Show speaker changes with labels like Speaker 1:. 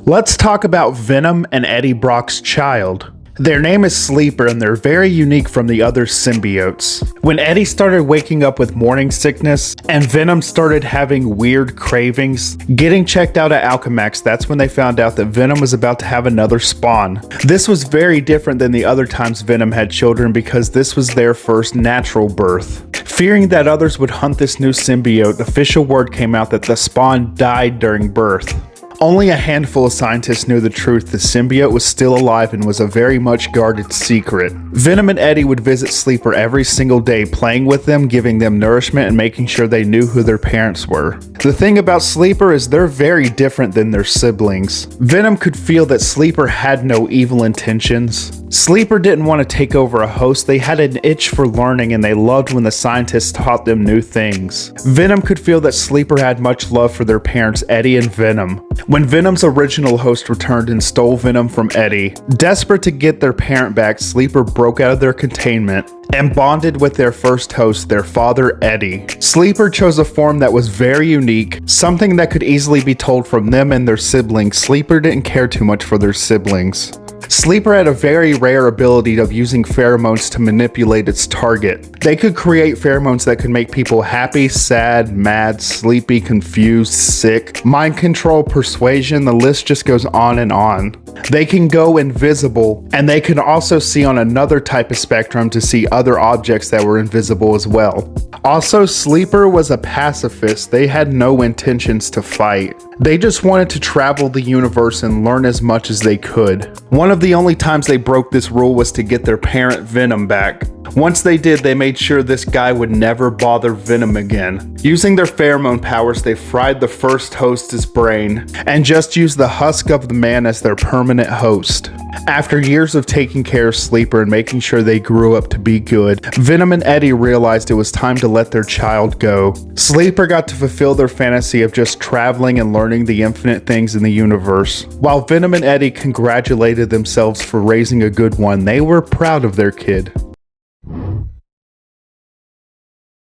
Speaker 1: Let's talk about Venom and Eddie Brock's child. Their name is Sleeper and they're very unique from the other symbiotes. When Eddie started waking up with morning sickness and Venom started having weird cravings, getting checked out at Alchemax, that's when they found out that Venom was about to have another spawn. This was very different than the other times Venom had children because this was their first natural birth. Fearing that others would hunt this new symbiote, official word came out that the spawn died during birth. Only a handful of scientists knew the truth. The symbiote was still alive and was a very much guarded secret. Venom and Eddie would visit Sleeper every single day, playing with them, giving them nourishment, and making sure they knew who their parents were. The thing about Sleeper is they're very different than their siblings. Venom could feel that Sleeper had no evil intentions. Sleeper didn't want to take over a host. They had an itch for learning and they loved when the scientists taught them new things. Venom could feel that Sleeper had much love for their parents, Eddie and Venom. When Venom's original host returned and stole Venom from Eddie, desperate to get their parent back, Sleeper broke out of their containment and bonded with their first host, their father, Eddie. Sleeper chose a form that was very unique, something that could easily be told from them and their siblings. Sleeper didn't care too much for their siblings. Sleeper had a very rare ability of using pheromones to manipulate its target. They could create pheromones that could make people happy, sad, mad, sleepy, confused, sick, mind control, persuasion, the list just goes on and on. They can go invisible, and they can also see on another type of spectrum to see other objects that were invisible as well. Also, Sleeper was a pacifist. They had no intentions to fight. They just wanted to travel the universe and learn as much as they could. One of the only times they broke this rule was to get their parent Venom back. Once they did, they made sure this guy would never bother Venom again. Using their pheromone powers, they fried the first host's brain and just used the husk of the man as their permanent host. After years of taking care of Sleeper and making sure they grew up to be good, Venom and Eddie realized it was time to let their child go. Sleeper got to fulfill their fantasy of just traveling and learning the infinite things in the universe. While Venom and Eddie congratulated themselves for raising a good one, they were proud of their kid.